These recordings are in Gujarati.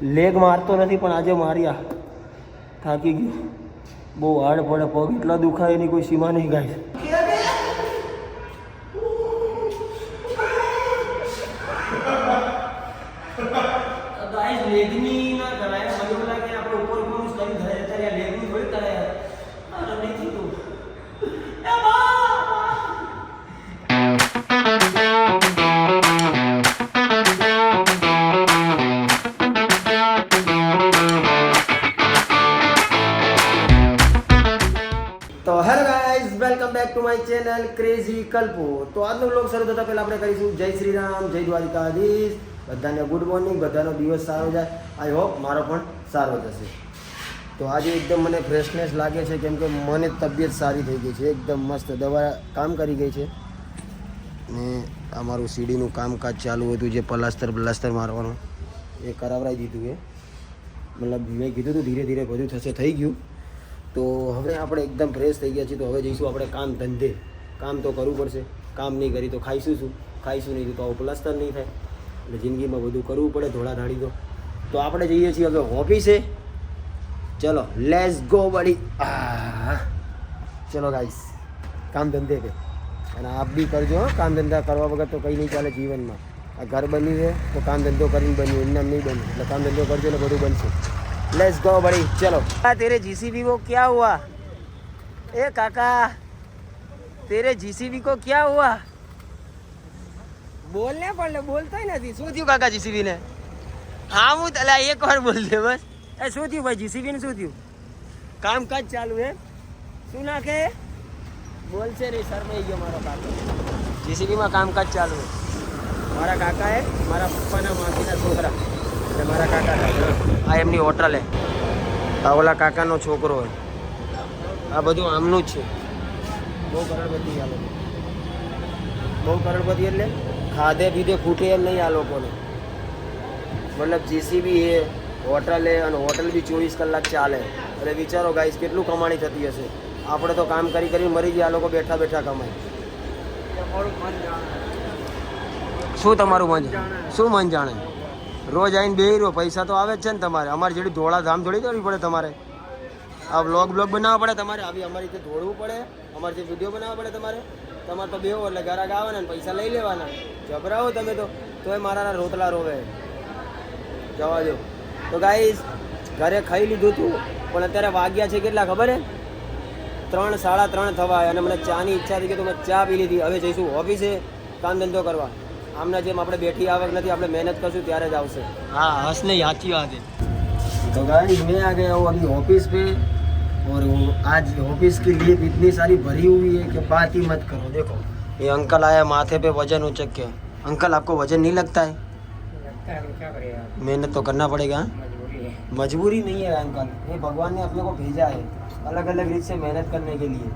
લેગ મારતો નથી પણ આજે માર્યા, થાકી ગયો, બહુ હાર્ડ પડે, પગ એટલા દુખાય એની કોઈ સીમા નહીં ગાય. લેગની ના કરાય, મને એવું લાગે આપણે ઉપર ઉપર સ્ટડી થાય અત્યારે લેગની થોડી કરાય, નહીં થતું. તો hello guys, welcome back to my channel crazy Kalpo. તો આજનો વ્લોગ શરૂ થતાં પહેલાં આપણે કરીશું જય શ્રી રામ, જય દ્વારિકાધીશ. બધાને ગુડ મોર્નિંગ, બધાનો દિવસ સારો જાય. આઈ હોપ મારો પણ સારો જશે. તો આજે એકદમ મને ફ્રેશનેસ લાગે છે, કેમ કે મને તબિયત સારી થઈ ગઈ છે, એકદમ મસ્ત. દવા કામ કરી ગઈ છે ને અમારું સીડીનું કામકાજ ચાલુ હતું, જે પ્લાસ્ટર મારવાનું એ કરાવરાઈ દીધું. એ મતલબ મેં કીધું હતું ધીરે ધીરે બધું થશે, થઈ ગયું. તો હવે આપણે એકદમ ફ્રેશ થઈ ગયા છીએ. તો હવે જઈશું આપણે કામ ધંધે. કામ તો કરવું પડશે, કામ નહીં કરી તો ખાઈશું શું, ખાઈશું નહીં તો આવું પ્લાસ્ટર નહીં થાય. એટલે જિંદગીમાં બધું કરવું પડે, ધોળા ધાડી તો આપણે જઈએ છીએ હવે ઓફિસે. ચલો લેટ્સ ગો બડી. ચલો ગાઈસ, કામ ધંધે पे. અને આપ બી કરજો, કામ ધંધા કરવા વગર તો કંઈ નહીં ચાલે જીવનમાં. આ ઘર બન્યું છે તો કામ ધંધો કરીને બન્યું, એમને નહીં બન્યું. એટલે કામ ધંધો કરજો એટલે બધું બનશે. लेट्स गो बड़ी. चलो. तेरे जीसीबी को क्या हुआ? ए काका, तेरे जीसीबी को क्या हुआ? बोलने पड़े, बोलता ही नहीं. શું થયું કાકા જીસીબી ને? હા હું તલા એક વાર બોલ દે બસ. એ શું થયું ભાઈ જીસીબી ને? શું થયું? કામકાજ ચાલુ હે. શું નાખે? બોલશે નહીં, શરમાઈ ગયો મારો કાકો. જીસીબી માં કામકાજ ચાલુ હે. મારા કાકા હે, મારા પપ્પાના માસીના છોકરા. મારા કાકા આ એમની હોટલ હે. આ ઓલા કાકાનો છોકરો હોય. આ બધું આમનું જ છે. બહુ કરોડપતિ આ લોકો, બહુ કરોડપતિ. એટલે ખાધે પીધે ખૂટે એમ નહીં આ લોકોને. મતલબ જીસીબી એ હોટલ હે, અને હોટલ બી 24 કલાક ચાલે. એટલે વિચારો ગાઈસ કેટલું કમાણી થતી હશે. આપણે તો કામ કરી કરી મરી ગયા, આ લોકો બેઠા બેઠા કમાય. શું તમારું મન, શું મન જાણે? રોજ આવીને બે રહ્યો, પૈસા તો આવે જ છે ને તમારે. અમારે જેટલી ધોળા ધામ થોડી કરવી પડે તમારે. આ બ્લોગ બનાવવા પડે તમારે, આવી અમારી રીતે દોડવું પડે, અમારે જે વિડીયો બનાવવા પડે તમારે. તમારે તો બેહો એટલે ઘરાક આવવાના ને પૈસા લઈ લેવાના. જબરાવો તમે તો એ મારા રોતલા રોવે. જવા દો. તો ગાઈસ ઘરે ખાઈ લીધું હતું, પણ અત્યારે વાગ્યા છે કેટલા ખબર હે? 3 સાડા 3 થવા. અને મને ચાની ઈચ્છા થઈ કે તો મેં ચા પી લીધી. હવે જઈશું ઓફિસે કામ ધંધો કરવા. આમના જેમ આપણે બેઠી આવક નથી, આપણે મહેનત કરશું ત્યારે જ આવશે. हाँ हंस नहीं आती आगे. तो गाइस मैं आ गया हूँ अभी ऑफिस पे, और आज ऑफिस की लिए इतनी सारी भरी हुई है कि बात ही मत करो. देखो ये अंकल आया माथे पे वजन उचक के. अंकल आपको वजन नहीं लगता है? क्या करेगा, मेहनत तो करना पड़ेगा. मजबूरी नहीं है अंकल, ये भगवान ने अपने को भेजा है अलग अलग रीत से मेहनत करने के लिए.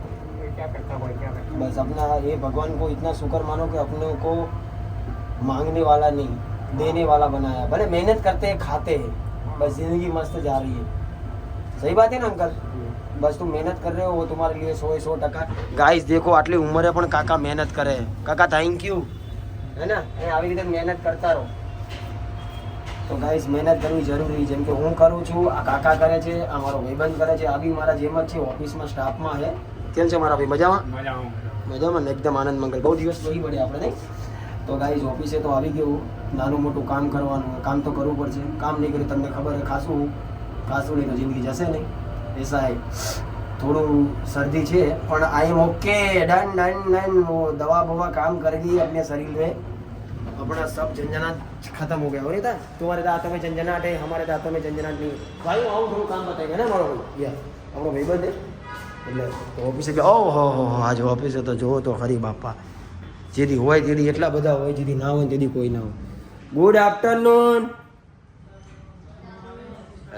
बस अपना ये भगवान को इतना शुक्र मानो कि अपने को मांगने वाला नहीं, देने वाला बनाया. भले मेहनत करते हैं, खाते हैं, बस जिंदगी मस्त जा रही है. सही बात है ना अंकल? बस तुम मेहनत कर रहे हो, वो तुम्हारे लिए 100% गाइस देखो આટલી ઉંમરે પણ કાકા મહેનત કરે. કાકા થેન્ક યુ, હે ને? આવી રીતે મહેનત કરતા રહો. તો ગાઈસ મહેનત કરવી જરૂરી. જેમ કે હું કરું છું, આ કાકા કરે છે, આ મારો ભાઈબંધ કરે છે, આ બી મારા જેમ જ છે, ઓફિસમાં સ્ટાફમાં છે. કેમ છે મારા ભાઈ? મજામાં? મજામાં ને? એકદમ આનંદ મંગલ. બહુ દિવસ નહીં પડે આપણે નહીં. તો ગાઈઝ ઓફિસે તો આવી ગયું. નાનું મોટું કામ કરવાનું, કામ તો કરવું પડશે. કામ નહીં કર્યું તમને ખબર છે, ખાસું નહીં તો જિંદગી જશે નહીં. એસા હે. થોડું શરદી છે પણ આઈ એમ ઓકે. डन. वो दवा बवा काम करेगी अपने शरीर में. अपना सब झंझनाट खत्म हो गया. हो रही था तुम्हारे दांतों में झंझनाट है, हमारे दांतों में झंझनाट नहीं. भाई આવું થોડું કામ બતાવી ને મારો ભાઈ, યા આપણો ભાઈબંધ છે. એટલે તો ઓફિસે કે ઓહો આજે ઓફિસે તો જોવો તો ખરી બાપા. જેથી હોય તેડી એટલા બધા હોય, જેથી ના હોય તેડી કોઈ ના હોય. Good afternoon.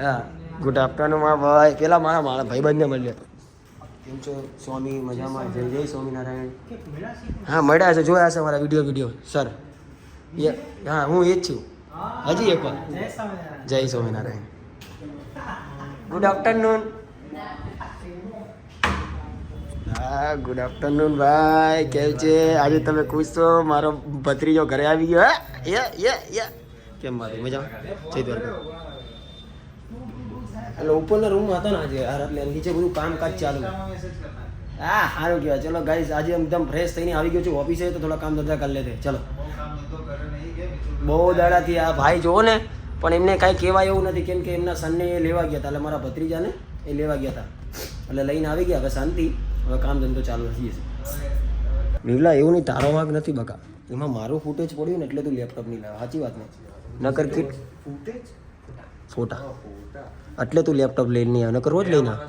હા ગુડ આફ્ટરનૂન મારા ભાઈ. પેલા મારા ભાઈબંધને મળ્યા. કેમ છો સ્વામી? મજામાં? જય સ્વામિનારાયણ. હા મળ્યા છે, જોયા છે મારા વિડીયો સર. હા હું એ જ છું. હજી એક વાર જય સ્વામિનારાયણ. Good afternoon. હા ગુડ આફ્ટરનૂન ભાઈ. કેમ છે? આજે તમે ખુશ છો? મારો ભત્રીજો ઘરે આવી ગયો. હે યે કેમ મારી મજા? જય દ્વારકા. એટલે ઉપરનો રૂમ હતો ને આજે યાર, એટલે નીચે બધું કામકાજ ચાલુ. હા સારું કહેવાય. ચલો ગાઈસ, આજે એકદમ ફ્રેશ થઈને આવી ગયો છું ઓફિસે, તો થોડા કામ ધંધા કરી લેતે. ચલો, બહુ દાડાથી આ ભાઈ જોવો ને, પણ એમને કાંઈ કહેવાય એવું નથી, કેમ કે એમના સનને એ લેવા ગયા હતા, એટલે મારા ભત્રીજાને એ લેવા ગયા હતા, એટલે લઈને આવી ગયા. હવે શાંતિ, હવે કામ ધંધો ચાલુ થઈ જશે. વિવલા એવું નહીં, તારો વાંક નથી બકા, એમાં મારું ફૂટેજ પડ્યું ને એટલે તું લેપટોપ નહીં લાવે. સાચી વાત નહીં? નકર કિટ ફોટા એટલે તું લેપટોપ લઈને નહીં આવે, નકર રોજ લઈને આવે.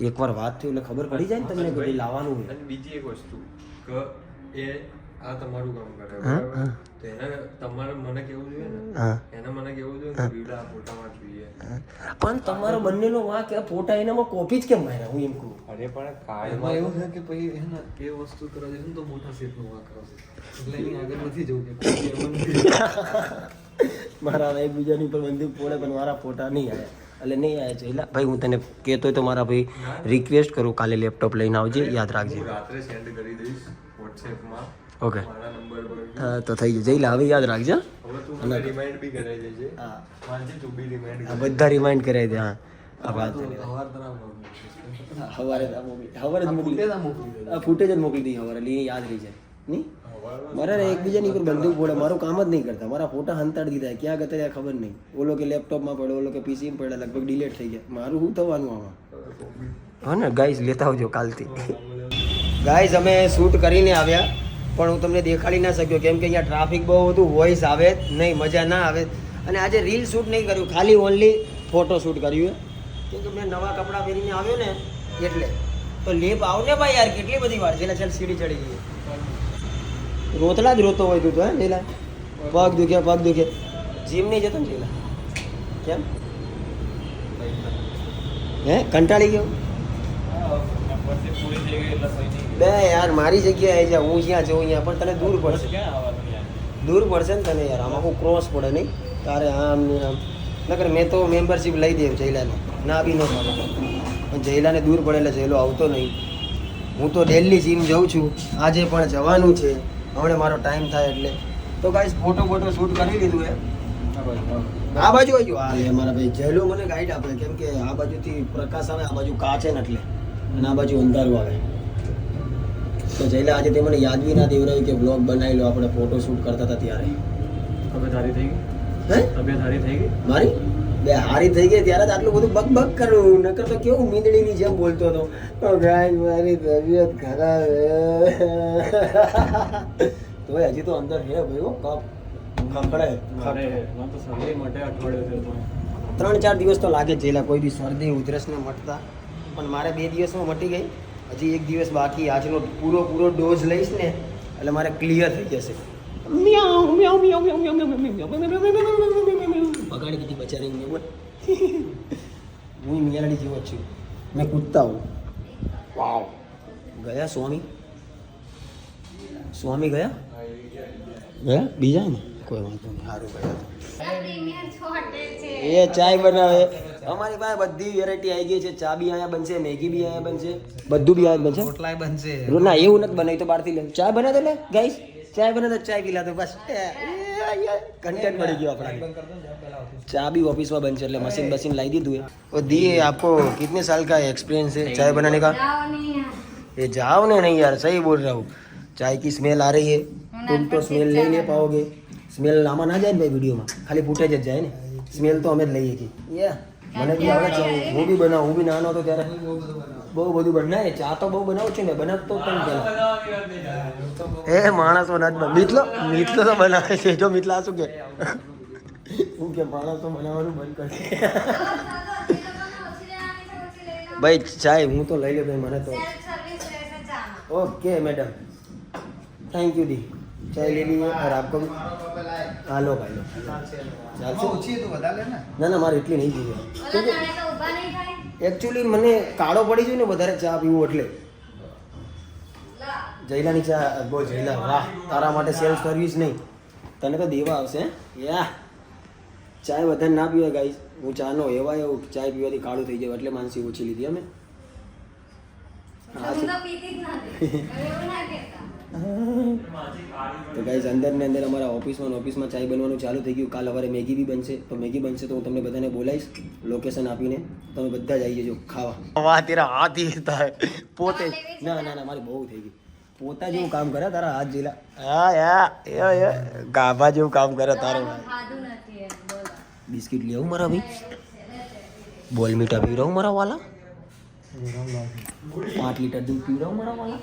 એકવાર વાત થઈ એટલે ખબર પડી જાય ને તમને કે લાવવાનું હોય. બીજી એક વસ્તુ કે એ આ તમારું કામ કરે બરાબર, તો એને તમારે મને કેવું જોઈએ ને, એને મને કેવું જોઈએ કે વિવલા ફોટામાં જોઈએ. પણ તમારો બંનેનો વાંક કે ફોટા એનામાં કોપી જ કેમ માર્યા, હું એમ કહું. અરે પણ કાયમાં એવું છે કે પછી એને એ વસ્તુ કરવા જોઈએ તો મોટા સેટનું વાંક કરશે, એટલે એની આગળ નથી જવું કે મારા એકબીજાની પર બંદૂક ફોડે પણ મારા ફોટા નહીં આવે, એટલે નહીં આવે છે. એટલે ભાઈ હું તને કહેતો હોય તો મારા ભાઈ રિક્વેસ્ટ કરું, કાલે લેપટોપ લઈને આવજે, યાદ રાખજે. રાત્રે સેન્ડ કરી દઈશ વોટ્સએપમાં. ઓકે, મારા નંબર પર. હા તો થઈ જશે. એટલે હવે યાદ રાખજે. હવે તું રિમાઇન્ડ બી કરાવી દેજે. હા માનજી તું બી રિમાઇન્ડ. હા બધા રિમાઇન્ડ કરાવી દે. હા આ વાત ફૂટેજ જ મોકલી દઈએ સવારે, એટલે યાદ રહી જાય નહીં. મારે એકબીજાની ઉપર બંદૂક ફોડે, મારું કામ જ નહીં કરતા, મારા ફોટા હંતાડી દીધા, ક્યાં ગયા ત્યાં ખબર નહીં. ઓલો કે લેપટોપમાં પડ્યો, ઓલો કે પીસીમાં પડ્યા, લગભગ ડિલેટ થઈ ગયા. મારું શું થવાનું આમાં? હા ને ગાઈઝ, લેતા આવજો કાલથી. ગાઈઝ અમે શૂટ કરીને આવ્યા, પણ હું તમને દેખાડી ના શક્યો, કેમ કે અહીંયા ટ્રાફિક બહુ હતું, વોઇસ આવે નહીં, મજા ના આવે. અને આજે રીલ શૂટ નહીં કર્યું, ખાલી ઓનલી ફોટો શૂટ કર્યું. કેમ કે મેં નવા કપડાં પહેરીને આવ્યો ને એટલે. તો લેપ આવ ને ભાઈ યાર, કેટલી બધી વાર. જેલા ચાલ સીડી ચડી ગઈ, રોતલા જ રોતો હોય તું તો. હે જેલા પગ દુખે જીમ નહીં જતો ને જેલા? કેમ હે કંટાળી ગયો? બે યાર મારી જગ્યાએ આવી જા, હું જ્યાં જઉં અહીંયા, પણ તને દૂર પડશે ને તને યાર. આમાં કોઈ ક્રોસ પડે નહીં તારે આમ ને આમ. નકર મેં તો મેમ્બરશીપ લઈ દે જયલાને, ના બી ન મળે, પણ જયલાને દૂર પડે એટલે જયલો આવતો નહીં. હું તો ડેલી જીમ જાઉં છું, આજે પણ જવાનું છે, હમણાં મારો ટાઈમ થાય એટલે. તો ગાઈસ ફોટો શૂટ કરી લીધું હે. આ બાજુ આવ્યું, હા મારા ભાઈ જયલો મને ગાઈડ આપે, કેમ કે આ બાજુથી પ્રકાશ આવે, આ બાજુ કાચ છે ને એટલે, અને આ બાજુ અંધારું આવે. તો જયલા આજે તે મને યાદ બી ના દેવરાયું કે બ્લોગ બનાવી લો, આપણે ફોટો શૂટ કરતા હતા ત્યારે. તબિયત હારી થઈ ગઈ? હે તબિયત હારી થઈ ગઈ મારી? બે હારી થઈ ગઈ ત્યારે જ આટલું બધું બક કરું, નકર તો કેવું મીંદડીની જેમ બોલતો હતો. તો ગાય મારી તબિયત ખરાબ તો હજી તો અંદર હે ભાઈ, કપ ખખડે. 3-4 દિવસ તો લાગે જ જેલા, કોઈ બી શરદી ઉધરસને મટતા, પણ મારે 2 દિવસમાં મટી ગઈ. હજી 1 દિવસ બાકી. આજનો પૂરો ડોઝ લઈશ ને એટલે મારે ક્લિયર થઈ જશે. બગાડી દીધી બચારી મેં, બોલ. હું મિયાડી જેવો જ છું, મેં કૂદતા હું. વાવ, ગયા સ્વામી ગયા બીજા ને કોઈ વાંધો નહીં, સારું ગયા. એ ચાય બનાવે અમારી પાસે, બધી વેરાયટી આવી ગઈ છે. ચા બી અહીંયા બનશે, મેગી બી અહીંયા બનશે, બધું બી અહીંયા બનશે, રોટલા બનશે. ના એવું નથી બનાવી તો બહારથી લે. ચા બનાવે લે ગાઈસ, ચાય બનાવે ચાય પી લાતો બસ, કન્ટેન્ટ મળી ગયો આપણા. ચા भी ऑफिस में बन चले, मशीन लाई दी तू और दिए आपको कितने साल का एक्सपीरियंस है चाय बनाने का? ये जाओ ने नहीं यार, सही बोल रहा हूँ. चाय की स्मेल आ रही है, तुम तो स्मेल नहीं ले पाओगे. स्मेल આમાં ના જાય ને ભાઈ, વિડીયોમાં ખાલી ફૂટેજ જ જાય ને, સ્મેલ તો અમે જ લઈએ છીએ. મને બી આવડે છે, હું બી બનાવું. હું બી નાનો હતો ત્યારે બહુ બધું બનાવે. ચા તો બહુ બનાવું છું મેં, બનાવતો પણ પેલા એ માણસો ના મીઠલો તો બનાવે છે. જો મીઠલા શું કે હું કે માણસો બનાવવાનું બંધ કરી ભાઈ. ચાય હું તો લઈ લે ભાઈ, મને તો ओके मैडम, थैंक यू दी. चाय ले लीजिए और आपको भी. हाँ लो भाई लो, ના ના મારે એટલી નહીં જોઈએ. એકચ્યુઅલી મને કાળો પડી જાય ને વધારે ચા પીવું એટલે. જયલાની ચા બહુ જયલા, વાહ તારા માટે સેલ્ફ સર્વિસ નહીં, તને તો દેવા આવશે. યા ચાય વધારે ના પીવાય ગાઈસ. હું ચાનો એવા એવું ચાય પીવાથી કાળું થઈ જાય એટલે માનસી ઓછી લીધી અમે. તો ગાઈઝ અંદર ને અંદર અમારા ઓફિસમાં ચાય બનવાનું ચાલુ થઈ ગયું. કાલ સવારે મેગી બી બનશે. તો મેગી બનશે તો હું તમને બધાને બોલાવીશ લોકેશન આપીને. તમે બધા જ આવી જજો ખાવા. વાહ તેરા હાથ ही रहता है પોતે ના ના ના મારી બહુ થઈ ગઈ. પોતા જેવું કામ કરે તારા હાથ જેલા. હા યા ગાભા જેવું કામ કરે તારો. બિસ્કિટ લઈ આવું મારા ભાઈ. બોલ મીઠા પી રહું મારા વાલા. 5 લીટર દૂધ પી રહું મારા વાલા.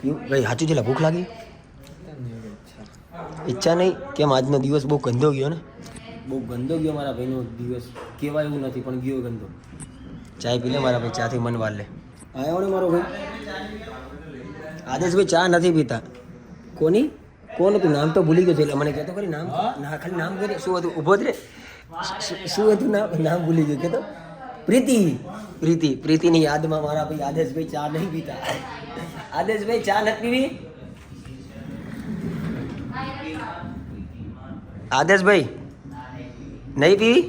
પીવું ભાઈ સાચું જેલા ભૂખ લાગી. ઈચ્છા નહીં કેમ આજનો દિવસ બહુ ગંદો ગયો ને. બહુ ગંદો ગયો મારા ભાઈનો દિવસ. કહેવાય એવું નથી પણ ગયો ગંદો. ચાય પી લે મારા ભાઈ. ચાથી મન વાર લે. આવ્યો ને મારો ભાઈ. આદેશભાઈ ચા નથી પીતા. કોની કોણ હતું નામ તો ભૂલી ગયો છે. એટલે મને કહેતો ખરી નામ ના ખાલી નામ કરી. શું હતું ઊભો જ રે. શું હતું નામ ભૂલી ગયો. કહેતો પ્રીતિની યાદમાં મારા ભાઈ આદેશભાઈ ચા નહીં પીતા. આદેશભાઈ ચા નથી પીવી. આદેશભાઈ નહીં પીવી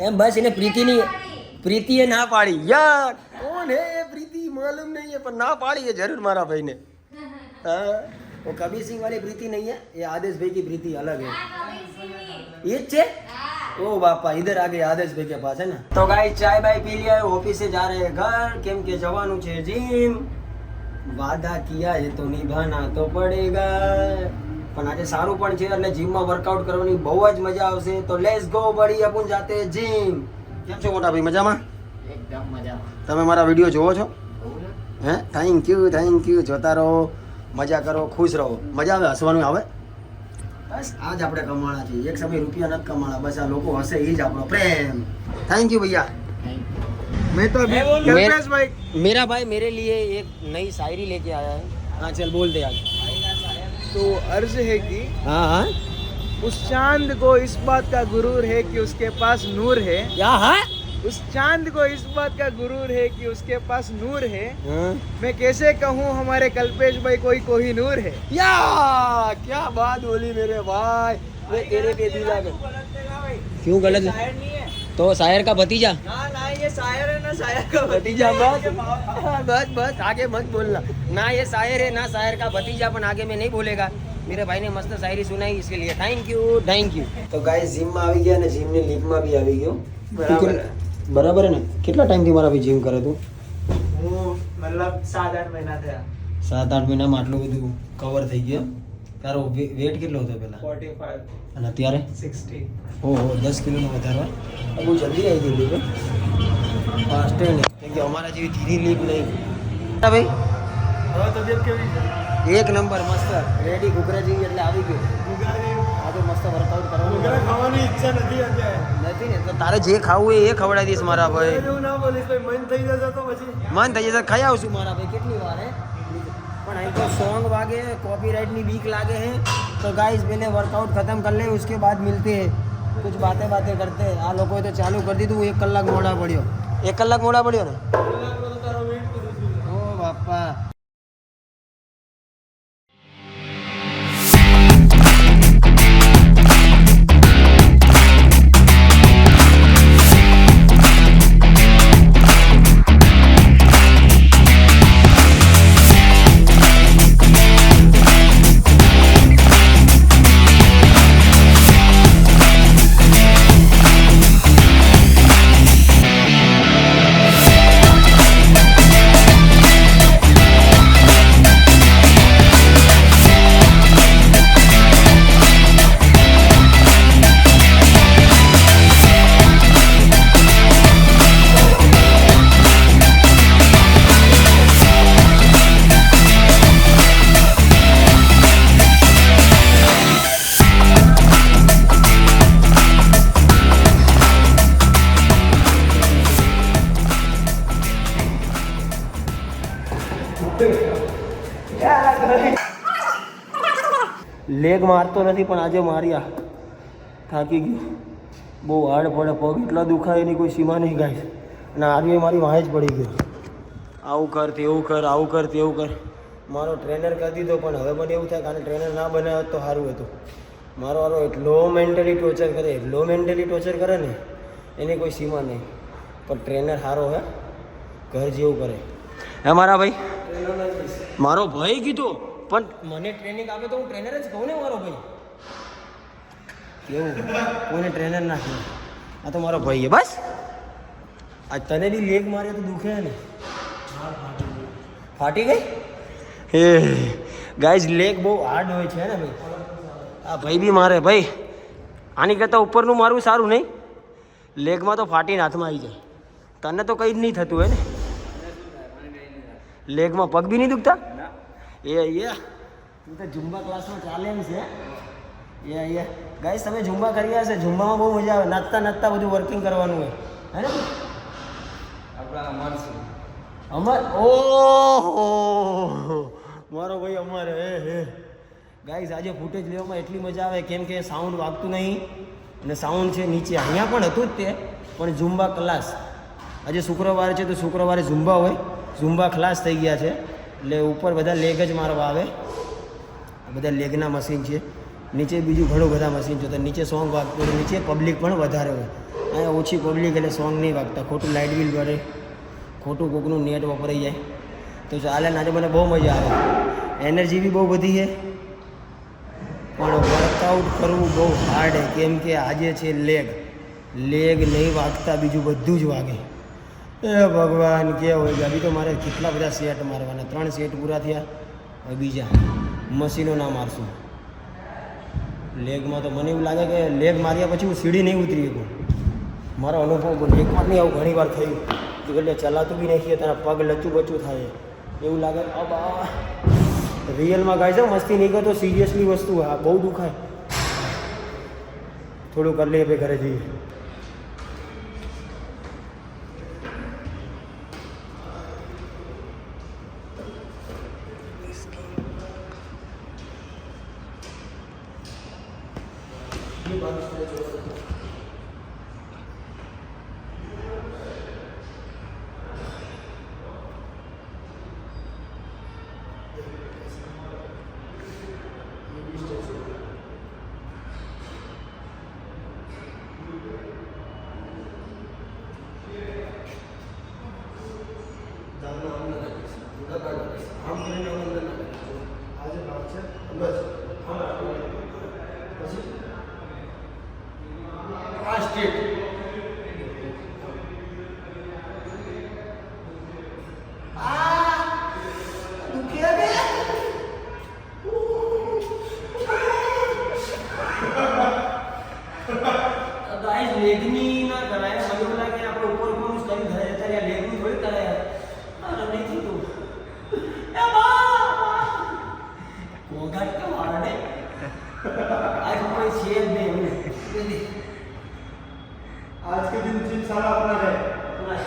એમ બસ. એને પ્રીતિએ ના પાડી. યાર કોણ હે પ્રીતિ मालूम नहीं है पर ना पाड़ी है जरूर मारा भाई ने. वो कबीर सिंह वाली प्रीति नहीं है. ये आदेश भाई की प्रीति अलग है. ये चे ओ बापा इधर आ गए आदेश भाई के पास है ना. तो गाइस चाय बाय पी लिया. ऑफिस से जा रहे हैं घर. કેમ કે જવાનું છે જીમ. વાદા કિયા है तो निभाना तो पड़ेगा. પણ આજે સારું પણ છે એટલે જીમમાં વર્કઆઉટ કરવાની બહુ જ મજા આવશે. તો લેટ્સ ગો બડી अपन જાતે જીમ. કેમ છો મોટા ભાઈ મજામાં? એકદમ મજામાં. તમે મારા વિડીયો જોવો છો? હે થેન્ક યુ. જોતા રહો, મજા કરો, ખુશ રહો. મજા આવે, હસવાનું આવે. બસ આજ આપણે કમાણા છીએ. એક સમય રૂપિયા નથી કમાણા. બસ આ લોકો હસે એ જ આપણો પ્રેમ. થેન્ક યુ भैया. मैं तो अभी कल्पेश भाई मेरा भाई मेरे लिए एक नई शायरी लेके आया है. हाँ चल बोल दे आज. तो अर्ज है कि हाँ हाँ उस चांद को इस बात का गुरूर है कि उसके पास नूर है. क्या हाँ उस चांद को इस बात का गुरूर है कि उसके पास नूर है. हाँ मैं कैसे कहूँ हमारे कल्पेश भाई कोई कोहिनूर है. या क्या बात बोली मेरे भाई. मैं तेरे पे दिल आ गया. क्यों गलत है? शायर नहीं है तो शायर का भतीजा. ना ये शायर है ना शायर का भतीजा बस आगे मत बोलना. ना ये शायर है ना शायर का भतीजा. પણ आगे में नहीं बोलेगा. मेरे भाई ने मस्त शायरी सुनाई इसके लिए थैंक यू. तो गाइस जिम में આવી ગયા ને जिम ની લીગ માં બી આવી ગયો. બરાબર હે ને. કેટલા ટાઈમ થી મારા ભી જીમ કરે તું? હું મતલબ 7-8 મહિના થયા. 7-8 મહિનામાં આટલું બધું કવર થઈ ગયો. તારો વેટ કેટલો હતો પહેલા? 45 અને અત્યારે 60. ઓહો 10 કિલોનો વધારો. બહુ જલ્દી આવી ગઈ લીગ. ફાસ્ટ નહીં કેમ કે અમારા જેવી ધીરી લીગ નહીં. હા ભાઈ હવે તબિયત કેવી છે? એક નંબર મસ્ત રેડી. ઘૂઘરા જેવી એટલે આવી ગયો. આ તો મસ્ત વર્કઆઉટ કરવાનું. ખાવાની ઈચ્છા નથી અત્યારે. નથી ને તો તારે જે ખાવું હોય એ ખવડાવી દઈશ મારા ભાઈ. એવું ના બોલીશ ભાઈ. મન થઈ જશે તો પછી મન થઈ જશે ખાઈ આવશું મારા ભાઈ. કેટલી વાર હે પણ અહીં તો सॉन्ग वागे कॉपीराइट ની બીક लागे है. तो गाइस पहले वर्कआउट खत्म कर ले उसके बाद मिलते हैं. कुछ बातें करते हैं. આ લોકોએ તો ચાલુ કરી દીધું. 1 કલાક મોડા પડ્યો. 1 કલાક મોડા પડ્યો ને. ઓ બાપા. લેગ મારતો નથી પણ આજે માર્યા. થાકી ગયો. બહુ હાર્ડ પડે. પગ એટલા દુખાય એની કોઈ સીમા નહીં ગાય. અને આર્મી મારી વાંહે જ પડી ગયો. આવું કર તેવું કર, આવું કર તેવું કર. મારો ટ્રેનર કરી દીધો પણ હવે મને એવું થાય કે આને ટ્રેનર ના બનાવ્યો તો સારું હતું. મારો વારો એટલો મેન્ટલી ટોર્ચર કરે ને એની કોઈ સીમા નહીં. પણ ટ્રેનર સારો હે. ઘર જેવું કરે હે મારા ભાઈ. મારો ભાઈ કીધું, પણ મને ટ્રેનિંગ આપે તો હું ટ્રેનર જ કહું ને મારો ભાઈ. કેવું કોઈને ટ્રેનર ના કહે, આ તો મારો ભાઈ છે બસ. આ તને બી લેગ મારે તો દુખે ને, ફાટી ગઈ. હે ગાઈઝ લેગ બહુ હાર્ડ હોય છે ને ભાઈ. આ ભાઈ બી મારે ભાઈ, આની કરતાં ઉપરનું મારું સારું નહીં, લેગમાં તો ફાટીને હાથમાં આવી જાય. તને તો કંઈ જ નહીં થતું હોય ને, લેગમાં પગ બી નહીં દુખતા. તું તો ઝુંબા ક્લાસમાં ચાલે એમ છે. ગાઈસ તમે ઝુંબા કર્યા હશે, ઝુંબામાં બહુ મજા આવે, નાચતા નાચતા બધું વર્કિંગ કરવાનું હોય હે ને. અમર ઓહો મારો ભાઈ અમર હે. ગાઈસ આજે ફૂટેજ લેવામાં એટલી મજા આવે કેમ કે સાઉન્ડ વાગતું નહીં, અને સાઉન્ડ છે નીચે. અહીંયા પણ હતું જ તે, પણ ઝુંબા ક્લાસ આજે શુક્રવાર છે તો શુક્રવારે ઝુંબા હોય, ઝુંબા ક્લાસ થઈ ગયા છે. એટલે ઉપર બધા લેગ જ મારવા આવે, બધા લેગના મશીન છે. નીચે બીજું ઘણું બધા મશીન છે, તો નીચે સોંગ વાગતું હોય, નીચે પબ્લિક પણ વધારે હોય. અહીંયા ઓછી પબ્લિક એટલે સોંગ નહીં વાગતા, ખોટું લાઇટ બિલ ભરે, ખોટું કોકનું નેટ વપરાઈ જાય. તો ચાલે ને આજે મને બહુ મજા આવે, એનર્જી બી બહુ વધી છે. પણ વર્કઆઉટ કરવું બહુ હાર્ડ છે કેમ કે આજે છે લેગ નહીં વાગતા, બીજું બધું જ વાગે. એ ભગવાન કે હોય અભી તો મારે કેટલા બધા સેટ મારવાના, 3 સેટ પૂરા થયા, હવે બીજા મશીનો ના મારશું. લેગમાં તો મને એવું લાગે કે લેગ માર્યા પછી હું સીડી નહીં ઉતરી શકું. મારો અનુભવ લેગમાં નહીં આવું ઘણી વાર થયું, એટલે ચલાતું બી નહીં, તારા પગ લચું બચું થાય એવું લાગે. રિયલમાં ગાય છે મસ્તી નહીં કરતો, સિરિયસલી વસ્તુ આ બહુ દુખાય. થોડું કરી લઈએ ભાઈ, ઘરે જઈએ. લેગની ના કરાય, મને એવું લાગે આપણે ઉપર ઉપર કરી થાય, અત્યારે લેગની થોડી કરાય. નહીં થતું ઘોઘાટ કેમ આવે ને, आज कोई शेर नहीं है, आज के दिन जिम सारा अपना है, अपना है.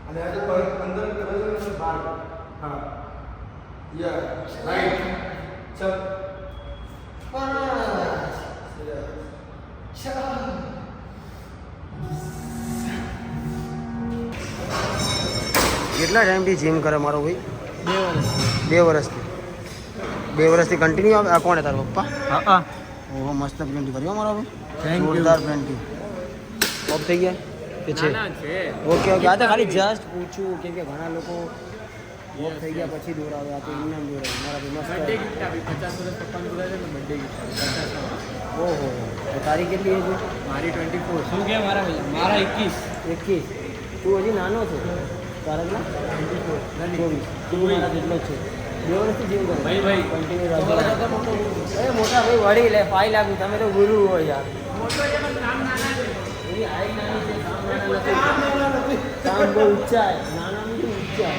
અને આજે પર અંદર કરે છે બાર. હા યા રાઈટ ચલ કેટલા ટાઈમથી જીમ કરે મારો ભાઈ? 2 વર્ષથી. 2 વર્ષથી કન્ટિન્યુ આવે. આ કોણ તારો પપ્પા? હા. ઓહો મસ્ત પેન્ટિંગ કર્યો મારો ભાઈ, જોરદાર પેન્ટિંગ. ઓફ થઈ ગયા કે છે? Okay okay. આ તો ખાલી જસ્ટ પૂછું કેમ કે ઘણા લોકો ઓફ થઈ ગયા પછી દોરાવે, આ તો ઇનામ દોરાવે મારા ભાઈ. મસ્ત બર્થડે ગિફ્ટ આપી, 50 વર્ષ પપ્પાને બોલાવે ને બર્થડે ગિફ્ટ. ઓહો તો તારી કેટલી એજ? મારી 24. શું કે મારા ભાઈ? મારા 21. તું હજી નાનો છે. તારા કેટલા? 24. તું મારા જેટલો જ છે. 2 વર્ષથી જીવ કરે ભાઈ કન્ટિન્યુ રાખો. અરે મોટા ભાઈ વળી લે 5 લાખ. તમે તો ગુરુ હોય યાર. મોટો છે પણ કામ નાના છે. એની હાઈટ નાની છે, કામ નાના નથી. કામ બહુ ઊંચા છે, નાના નથી ઊંચા.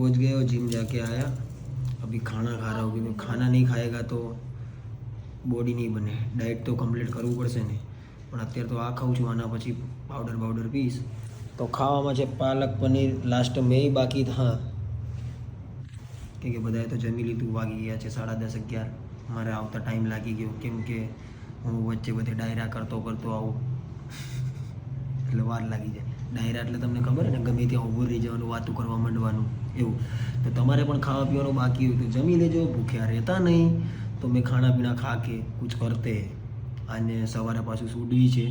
पहुंच गए और जिम जाके आया, अभी खाना खा रहा हूँ क्योंकि खाना नहीं खाएगा तो બોડી નહીં બને, ડાયટ તો કમ્પ્લીટ કરવું પડશે ને. પણ અત્યારે તો આ ખાઉં છું, આના પછી પાવડર પીશ. તો ખાવામાં છે પાલક પનીર, લાસ્ટ મેં બાકી હા કે બધાએ તો જમી લીધું. વાગી ગયા છે 10:30-11. મારે આવતા ટાઈમ લાગી ગયો કેમ કે હું વચ્ચે બધે ડાયરા કરતો આવું એટલે વાર લાગી જાય. ડાયરા એટલે તમને ખબર ને, ગમે ત્યાં ઊભું રહી જવાનું, વાતું કરવા માંડવાનું એવું. તો તમારે પણ ખાવા પીવાનું બાકી હોય તો જમી લેજો, ભૂખ્યા રહેતા નહીં. તો મેં ખાણા પીણા ખા કે કુછ કરતે. અને સવારે પાછું સુડવી છે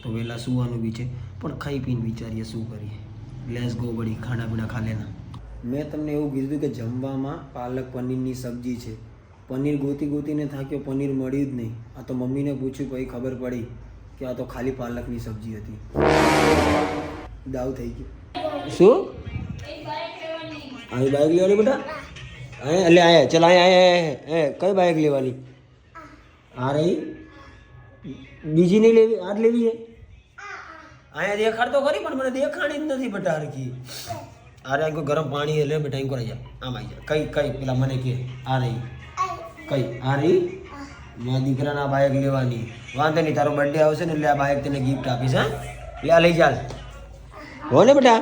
તો વહેલા સુવાનું બી છે, પણ ખાઈ પીને વિચારીએ શું કરીએ. લેટ્સ ગો બડી, ખાણા પીણા ખા લેના. મેં તમને એવું કીધું કે જમવામાં પાલક પનીરની સબ્જી છે. પનીર ગોતીને થાક્યો, પનીર મળ્યું જ નહીં. આ તો મમ્મીને પૂછ્યું પછી ખબર પડી કે આ તો ખાલી પાલકની સબ્જી હતી. દાવ થઈ ગયું. શું આવી બાઇક લેવાની બેટા? એટલે આયા ચાલ, આયા કઈ બાઇક લેવાની? આ રહી, બીજી નહીં લેવી, આ જ લેવી છે. અહીંયા દેખાડ તો ખરી પણ મને દેખાણી જ નથી બેટા હરખી. અરે અહીં ગરમ પાણી લે બેટા, અહીં કરી જા, આમ આવી જા. કઈ પેલા મને કે આ રહી કઈ? આ રહી મારા દીકરાના બાઇક લેવાની. વાંધો નહીં, તારો બર્થડે આવશે ને એટલે આ બાઇક તને ગિફ્ટ આપીશ. હા લે, લઈ ચાલ હો ને બેટા.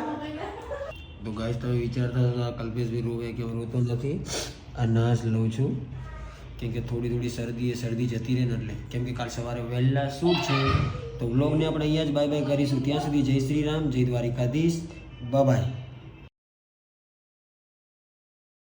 તો ગાઈસ તમે વિચારતા હતા કલ્પેશભાઈ રોવે કે રોતો નથી. આ નાશ લઉં છું કેમ કે થોડી શરદી જતી રહે ને એટલે. કેમ કે કાલ સવારે વહેલા શૂટ છે. તો વ્લોગને આપણે અહીંયા જ બાય કરીશું. ત્યાં સુધી જય શ્રી રામ, જય દ્વારિકાધીશ, બાય.